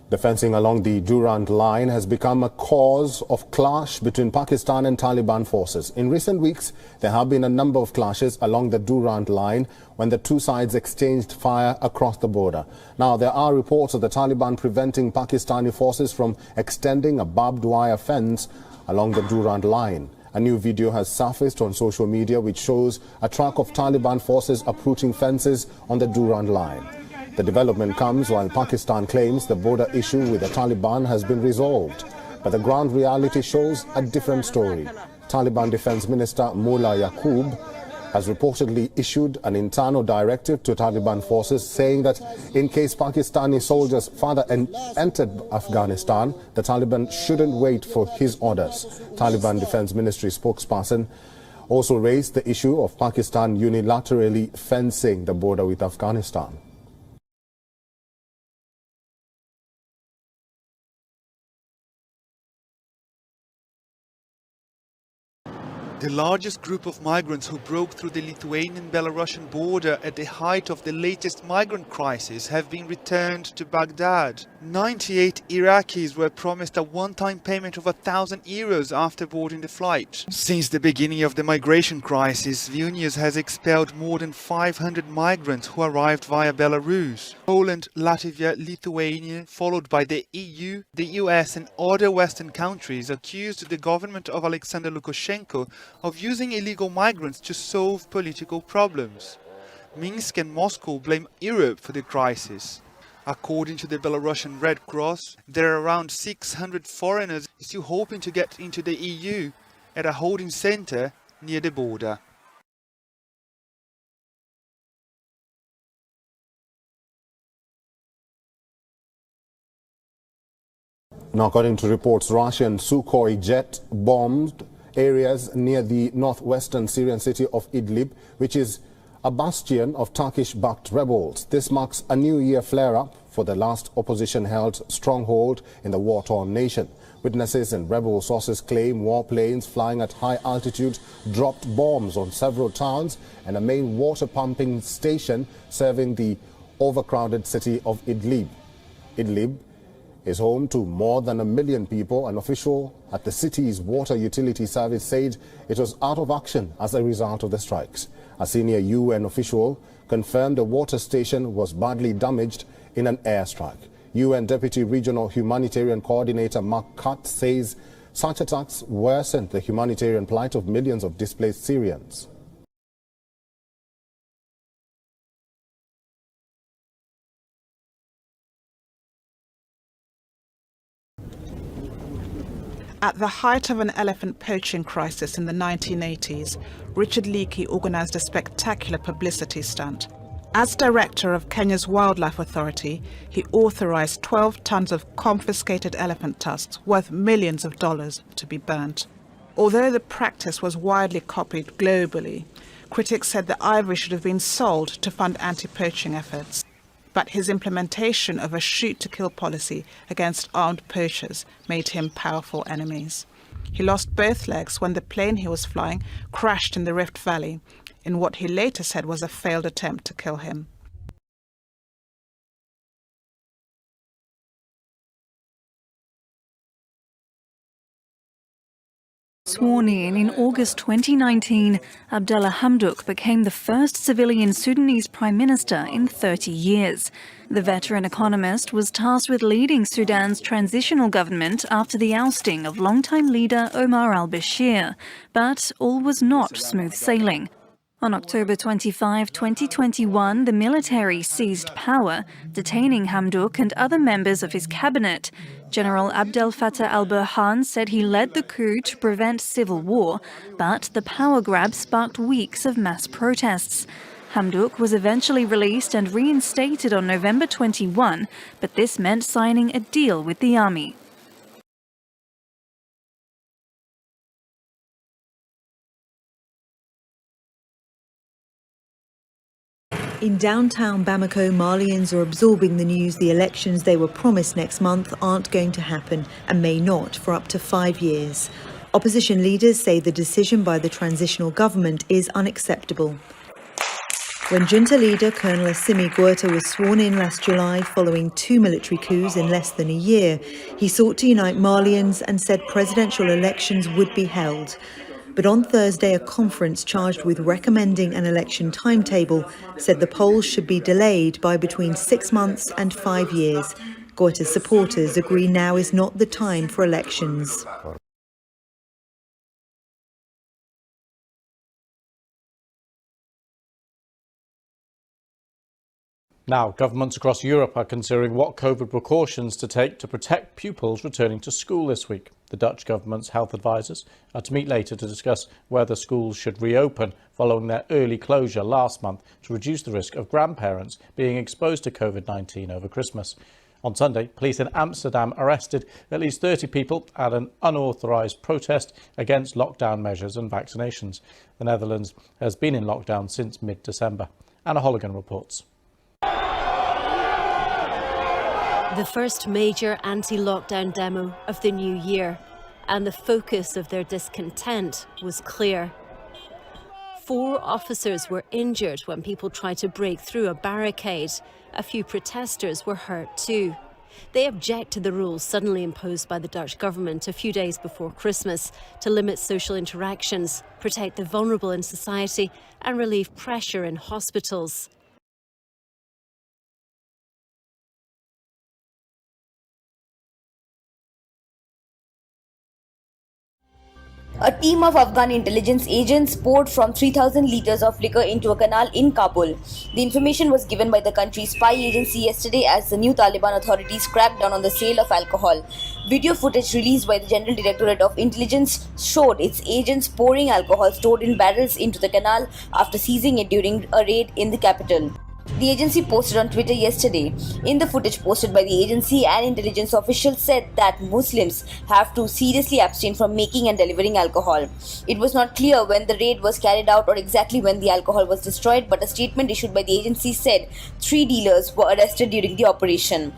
The fencing along the Durand Line has become a cause of clash between Pakistan and Taliban forces. In recent weeks, there have been a number of clashes along the Durand Line when the two sides exchanged fire across the border. Now, there are reports of the Taliban preventing Pakistani forces from extending a barbed wire fence along the Durand Line. A new video has surfaced on social media which shows a track of Taliban forces uprooting fences on the Durand Line. The development comes while Pakistan claims the border issue with the Taliban has been resolved. But the ground reality shows a different story. Taliban Defense Minister Mullah Yaqub has reportedly issued an internal directive to Taliban forces saying that in case Pakistani soldiers further entered Afghanistan, the Taliban shouldn't wait for his orders. Taliban Defense Ministry spokesperson also raised the issue of Pakistan unilaterally fencing the border with Afghanistan. The largest group of migrants who broke through the Lithuanian-Belarusian border at the height of the latest migrant crisis have been returned to Baghdad. 98 Iraqis were promised a one-time payment of €1,000 after boarding the flight. Since the beginning of the migration crisis, Vilnius has expelled more than 500 migrants who arrived via Belarus. Poland, Latvia, Lithuania, followed by the EU, the US and other Western countries accused the government of Alexander Lukashenko of using illegal migrants to solve political problems. Minsk and Moscow blame Europe for the crisis. According to the Belarusian Red Cross, there are around 600 foreigners still hoping to get into the EU at a holding center near the border. Now, according to reports, Russian Sukhoi jet bombed areas near the northwestern Syrian city of Idlib, which is a bastion of Turkish-backed rebels. This marks a new year flare-up for the last opposition-held stronghold in the war-torn nation. Witnesses and rebel sources claim warplanes flying at high altitude dropped bombs on several towns and a main water pumping station serving the overcrowded city of Idlib. Idlib is home to more than 1 million people. An official at the city's water utility service said it was out of action as a result of the strikes. A senior UN official confirmed the water station was badly damaged in an airstrike. UN Deputy Regional Humanitarian Coordinator Mark Cutt says such attacks worsened the humanitarian plight of millions of displaced Syrians. At the height of an elephant poaching crisis in the 1980s, Richard Leakey organised a spectacular publicity stunt. As director of Kenya's Wildlife Authority, he authorised 12 tons of confiscated elephant tusks worth millions of dollars to be burnt. Although the practice was widely copied globally, critics said the ivory should have been sold to fund anti-poaching efforts. But his implementation of a shoot-to-kill policy against armed poachers made him powerful enemies. He lost both legs when the plane he was flying crashed in the Rift Valley, in what he later said was a failed attempt to kill him. Sworn in August 2019, Abdalla Hamdok became the first civilian Sudanese Prime Minister in 30 years. The veteran economist was tasked with leading Sudan's transitional government after the ousting of longtime leader Omar al-Bashir. But all was not smooth sailing. On October 25, 2021, the military seized power, detaining Hamdok and other members of his cabinet. General Abdel Fattah al-Burhan said he led the coup to prevent civil war, but the power grab sparked weeks of mass protests. Hamdok was eventually released and reinstated on November 21, but this meant signing a deal with the army. In downtown Bamako, Malians are absorbing the news the elections they were promised next month aren't going to happen and may not for up to 5 years. Opposition leaders say the decision by the transitional government is unacceptable. When junta leader Colonel Assimi Goïta was sworn in last July following 2 military coups in less than a year, he sought to unite Malians and said presidential elections would be held. But on Thursday, a conference charged with recommending an election timetable said the polls should be delayed by between 6 months and 5 years. Goïta's supporters agree now is not the time for elections. Now, governments across Europe are considering what COVID precautions to take to protect pupils returning to school this week. The Dutch government's health advisors are to meet later to discuss whether schools should reopen following their early closure last month to reduce the risk of grandparents being exposed to COVID-19 over Christmas. On Sunday, police in Amsterdam arrested at least 30 people at an unauthorised protest against lockdown measures and vaccinations. The Netherlands has been in lockdown since mid-December. Anna Holligan reports. The first major anti-lockdown demo of the new year, and the focus of their discontent was clear. 4 officers were injured when people tried to break through a barricade. A few protesters were hurt too. They object to the rules suddenly imposed by the Dutch government a few days before Christmas to limit social interactions, protect the vulnerable in society and relieve pressure in hospitals. A team of Afghan intelligence agents poured from 3,000 litres of liquor into a canal in Kabul. The information was given by the country's spy agency yesterday as the new Taliban authorities cracked down on the sale of alcohol. Video footage released by the General Directorate of Intelligence showed its agents pouring alcohol stored in barrels into the canal after seizing it during a raid in the capital. The agency posted on Twitter yesterday. In the footage posted by the agency, an intelligence official said that Muslims have to seriously abstain from making and delivering alcohol. It was not clear when the raid was carried out or exactly when the alcohol was destroyed, but a statement issued by the agency said 3 dealers were arrested during the operation.